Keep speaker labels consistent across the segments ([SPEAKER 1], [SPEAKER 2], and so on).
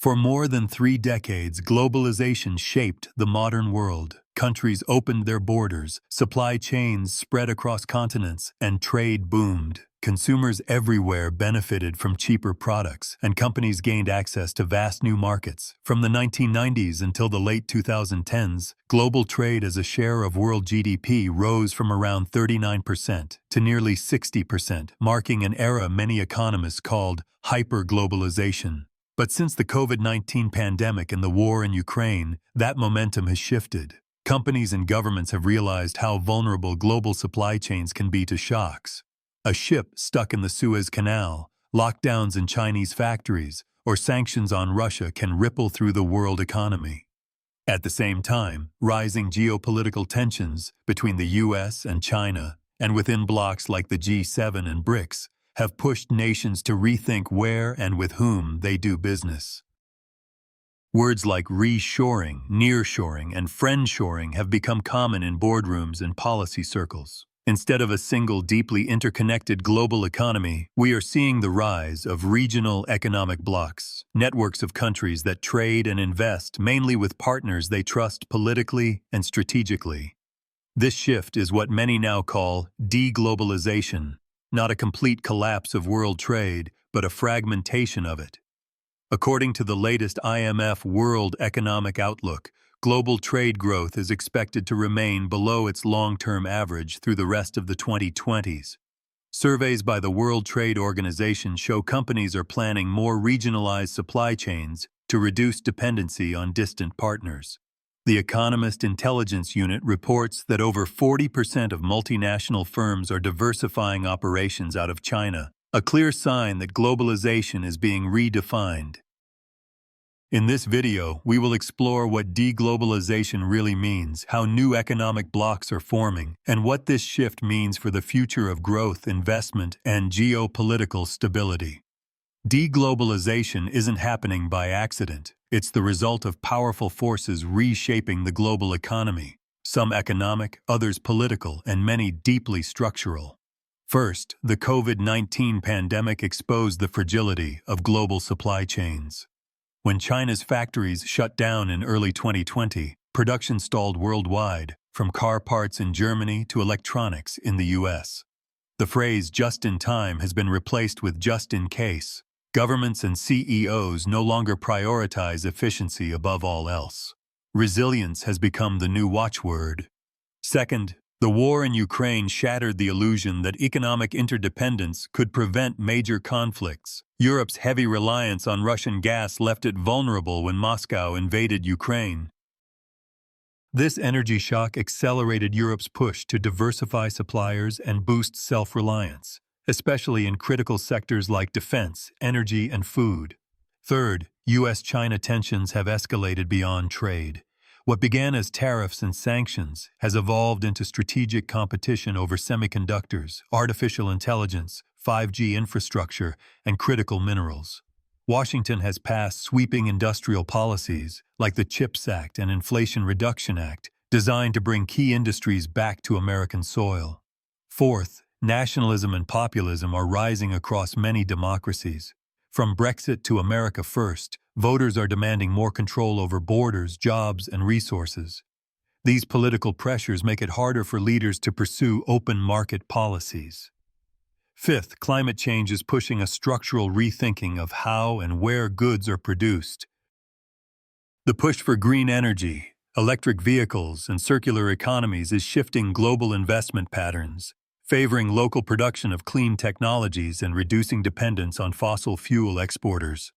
[SPEAKER 1] For more than 3 decades, globalization shaped the modern world. Countries opened their borders, supply chains spread across continents, and trade boomed. Consumers everywhere benefited from cheaper products, and companies gained access to vast new markets. From the 1990s until the late 2010s, global trade as a share of world GDP rose from around 39% to nearly 60%, marking an era many economists called hyper-globalization. But since the COVID-19 pandemic and the war in Ukraine, that momentum has shifted. Companies and governments have realized how vulnerable global supply chains can be to shocks. A ship stuck in the Suez Canal, lockdowns in Chinese factories, or sanctions on Russia can ripple through the world economy. At the same time, rising geopolitical tensions between the US and China, and within blocs like the G7 and BRICS, have pushed nations to rethink where and with whom they do business. Words like reshoring, nearshoring, and friendshoring have become common in boardrooms and policy circles. Instead of a single, deeply interconnected global economy, we are seeing the rise of regional economic blocs, networks of countries that trade and invest mainly with partners they trust politically and strategically. This shift is what many now call deglobalization, not a complete collapse of world trade, but a fragmentation of it. According to the latest IMF World Economic Outlook, global trade growth is expected to remain below its long-term average through the rest of the 2020s. Surveys by the World Trade Organization show companies are planning more regionalized supply chains to reduce dependency on distant partners. The Economist Intelligence Unit reports that over 40% of multinational firms are diversifying operations out of China, a clear sign that globalization is being redefined. In this video, we will explore what deglobalization really means, how new economic blocs are forming, and what this shift means for the future of growth, investment, and geopolitical stability. Deglobalization isn't happening by accident. It's the result of powerful forces reshaping the global economy, some economic, others political, and many deeply structural. First, the COVID-19 pandemic exposed the fragility of global supply chains. When China's factories shut down in early 2020, production stalled worldwide, from car parts in Germany to electronics in the US. The phrase "just in time" has been replaced with "just in case." Governments and CEOs no longer prioritize efficiency above all else. Resilience has become the new watchword. Second, the war in Ukraine shattered the illusion that economic interdependence could prevent major conflicts. Europe's heavy reliance on Russian gas left it vulnerable when Moscow invaded Ukraine. This energy shock accelerated Europe's push to diversify suppliers and boost self-reliance, especially in critical sectors like defense, energy, and food. Third, US-China tensions have escalated beyond trade. What began as tariffs and sanctions has evolved into strategic competition over semiconductors, artificial intelligence, 5G infrastructure, and critical minerals. Washington has passed sweeping industrial policies like the CHIPS Act and Inflation Reduction Act, designed to bring key industries back to American soil. Fourth, nationalism and populism are rising across many democracies. From Brexit to America First, voters are demanding more control over borders, jobs, and resources. These political pressures make it harder for leaders to pursue open market policies. Fifth, climate change is pushing a structural rethinking of how and where goods are produced. The push for green energy, electric vehicles, and circular economies is shifting global investment patterns, favoring local production of clean technologies and reducing dependence on fossil fuel exporters.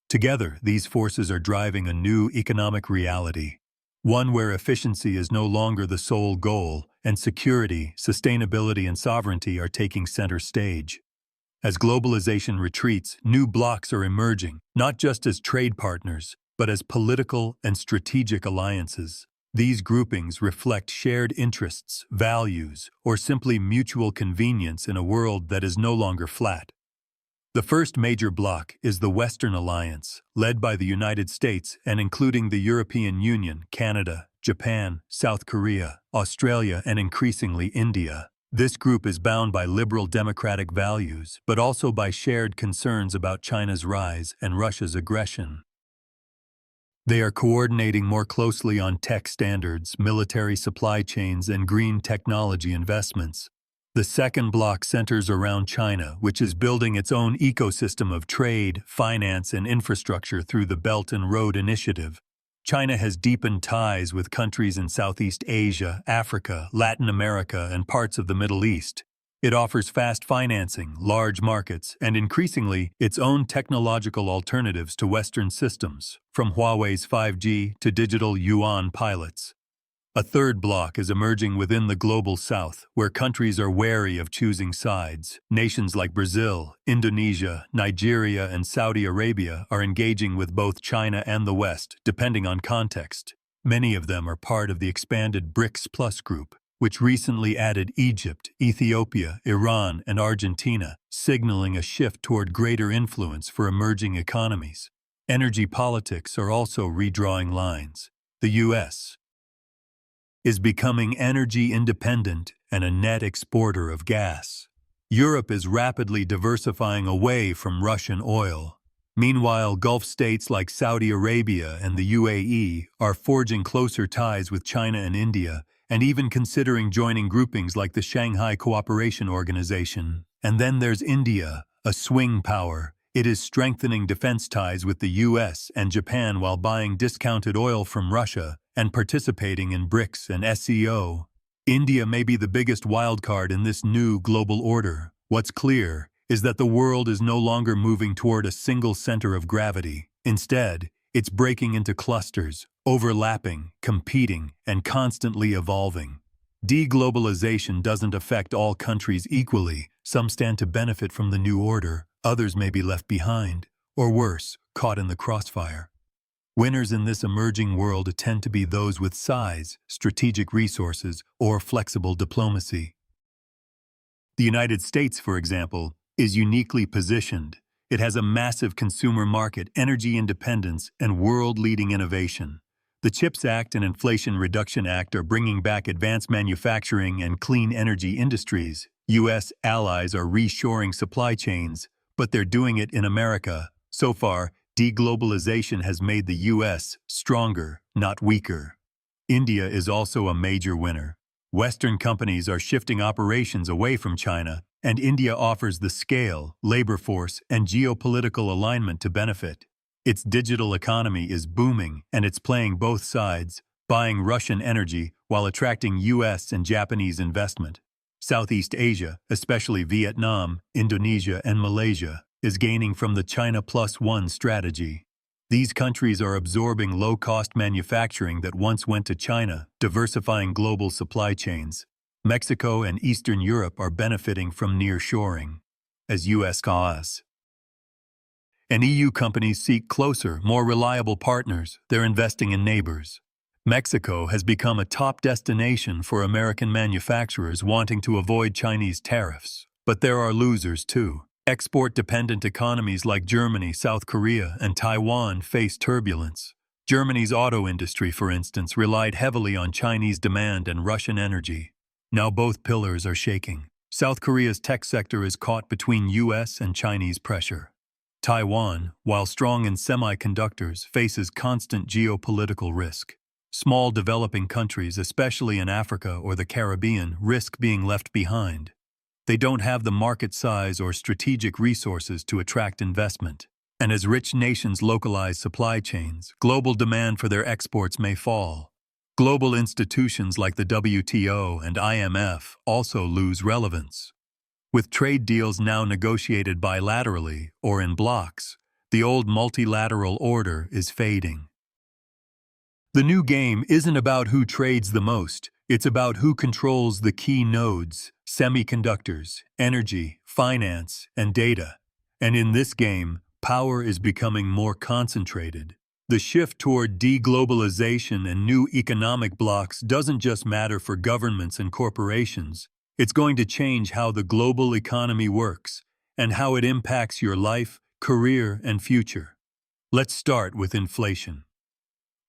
[SPEAKER 1] Together, these forces are driving a new economic reality, one where efficiency is no longer the sole goal, and security, sustainability, and sovereignty are taking center stage. As globalization retreats, new blocs are emerging, not just as trade partners, but as political and strategic alliances. These groupings reflect shared interests, values, or simply mutual convenience in a world that is no longer flat. The first major bloc is the Western Alliance, led by the United States and including the European Union, Canada, Japan, South Korea, Australia, and increasingly India. This group is bound by liberal democratic values, but also by shared concerns about China's rise and Russia's aggression. They are coordinating more closely on tech standards, military supply chains, and green technology investments. The second bloc centers around China, which is building its own ecosystem of trade, finance, and infrastructure through the Belt and Road Initiative. China has deepened ties with countries in Southeast Asia, Africa, Latin America, and parts of the Middle East. It offers fast financing, large markets, and increasingly its own technological alternatives to Western systems, from Huawei's 5G to digital yuan pilots. A third bloc is emerging within the global south, where countries are wary of choosing sides. Nations like Brazil, Indonesia, Nigeria, and Saudi Arabia are engaging with both China and the West, depending on context. Many of them are part of the expanded BRICS Plus group, which recently added Egypt, Ethiopia, Iran, and Argentina, signaling a shift toward greater influence for emerging economies. Energy politics are also redrawing lines. The U.S. is becoming energy independent and a net exporter of gas. Europe is rapidly diversifying away from Russian oil. Meanwhile, Gulf states like Saudi Arabia and the UAE are forging closer ties with China and India, and even considering joining groupings like the Shanghai Cooperation Organization. And then there's India, a swing power. It is strengthening defense ties with the US and Japan while buying discounted oil from Russia and participating in BRICS and SCO. India may be the biggest wildcard in this new global order. What's clear is that the world is no longer moving toward a single center of gravity. Instead, it's breaking into clusters, overlapping, competing, and constantly evolving. Deglobalization doesn't affect all countries equally. Some stand to benefit from the new order, others may be left behind, or worse, caught in the crossfire. Winners in this emerging world tend to be those with size, strategic resources, or flexible diplomacy. The United States, for example, is uniquely positioned. It has a massive consumer market, energy independence, and world-leading innovation. The CHIPS Act and Inflation Reduction Act are bringing back advanced manufacturing and clean energy industries. U.S. allies are reshoring supply chains, but they're doing it in America. So far, deglobalization has made the U.S. stronger, not weaker. India is also a major winner. Western companies are shifting operations away from China, and India offers the scale, labor force, and geopolitical alignment to benefit. Its digital economy is booming, and it's playing both sides, buying Russian energy while attracting U.S. and Japanese investment. Southeast Asia, especially Vietnam, Indonesia, and Malaysia, is gaining from the China Plus One strategy. These countries are absorbing low-cost manufacturing that once went to China, diversifying global supply chains. Mexico and Eastern Europe are benefiting from nearshoring, as U.S. cause. And EU companies seek closer, more reliable partners. They're investing in neighbors. Mexico has become a top destination for American manufacturers wanting to avoid Chinese tariffs. But there are losers too. Export-dependent economies like Germany, South Korea, and Taiwan face turbulence. Germany's auto industry, for instance, relied heavily on Chinese demand and Russian energy. Now both pillars are shaking. South Korea's tech sector is caught between U.S. and Chinese pressure. Taiwan, while strong in semiconductors, faces constant geopolitical risk. Small developing countries, especially in Africa or the Caribbean, risk being left behind. They don't have the market size or strategic resources to attract investment. And as rich nations localize supply chains, global demand for their exports may fall. Global institutions like the WTO and IMF also lose relevance. With trade deals now negotiated bilaterally or in blocks, the old multilateral order is fading. The new game isn't about who trades the most, it's about who controls the key nodes, semiconductors, energy, finance, and data. And in this game, power is becoming more concentrated. The shift toward deglobalization and new economic blocks doesn't just matter for governments and corporations. It's going to change how the global economy works and how it impacts your life, career, and future. Let's start with inflation.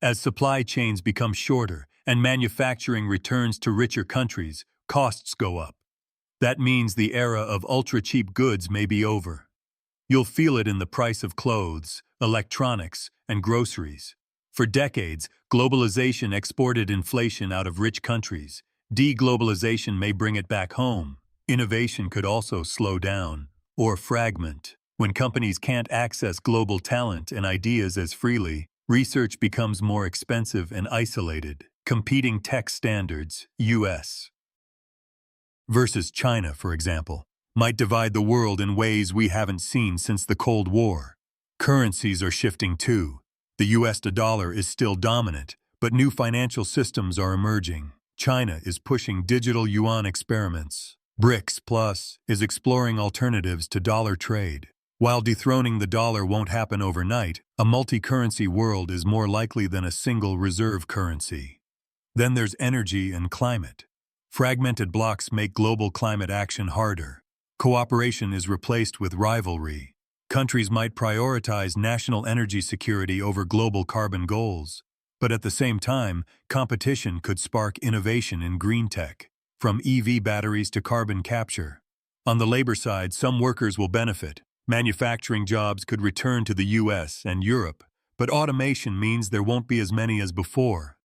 [SPEAKER 1] As supply chains become shorter and manufacturing returns to richer countries, costs go up. That means the era of ultra-cheap goods may be over. You'll feel it in the price of clothes, electronics, and groceries. For decades, globalization exported inflation out of rich countries. Deglobalization may bring it back home. Innovation could also slow down or fragment. When companies can't access global talent and ideas as freely, research becomes more expensive and isolated. Competing tech standards, U.S. versus China, for example, might divide the world in ways we haven't seen since the Cold War. Currencies are shifting too. The US dollar is still dominant, but new financial systems are emerging. China is pushing digital yuan experiments. BRICS Plus is exploring alternatives to dollar trade. While dethroning the dollar won't happen overnight, a multi-currency world is more likely than a single reserve currency. Then there's energy and climate. Fragmented blocks make global climate action harder. Cooperation is replaced with rivalry. Countries might prioritize national energy security over global carbon goals. But at the same time, competition could spark innovation in green tech, from EV batteries to carbon capture. On the labor side, some workers will benefit. Manufacturing jobs could return to the US and Europe, but automation means there won't be as many as before.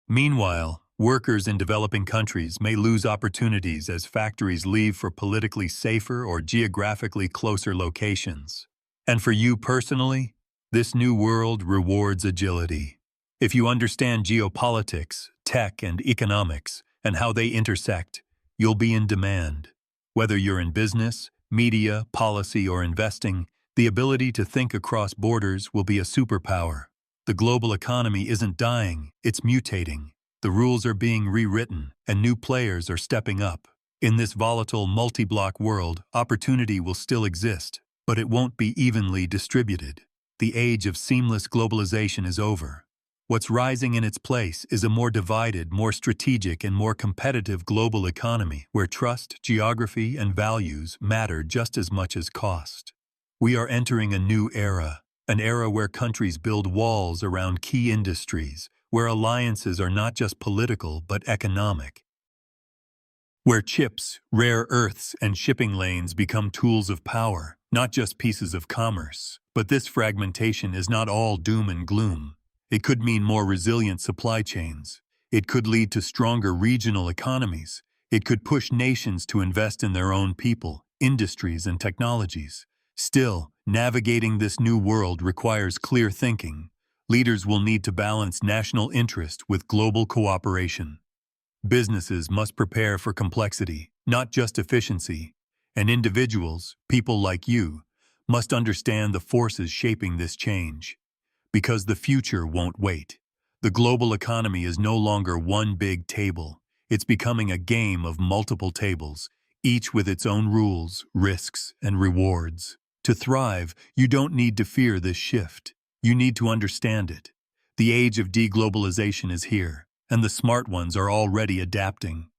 [SPEAKER 1] Meanwhile, workers in developing countries may lose opportunities as factories leave for politically safer or geographically closer locations. And for you personally, this new world rewards agility. If you understand geopolitics, tech, and economics, and how they intersect, you'll be in demand. Whether you're in business, media, policy, or investing, the ability to think across borders will be a superpower. The global economy isn't dying, it's mutating. The rules are being rewritten, and new players are stepping up. In this volatile, multi-block world, opportunity will still exist, but it won't be evenly distributed. The age of seamless globalization is over. What's rising in its place is a more divided, more strategic, and more competitive global economy where trust, geography, and values matter just as much as cost. We are entering a new era, an era where countries build walls around key industries, where alliances are not just political but economic, where chips, rare earths, and shipping lanes become tools of power, not just pieces of commerce. But this fragmentation is not all doom and gloom. It could mean more resilient supply chains. It could lead to stronger regional economies. It could push nations to invest in their own people, industries, and technologies. Still, navigating this new world requires clear thinking. Leaders will need to balance national interest with global cooperation. Businesses must prepare for complexity, not just efficiency. And individuals, people like you, must understand the forces shaping this change. Because the future won't wait. The global economy is no longer one big table. It's becoming a game of multiple tables, each with its own rules, risks, and rewards. To thrive, you don't need to fear this shift. You need to understand it. The age of deglobalization is here, and the smart ones are already adapting.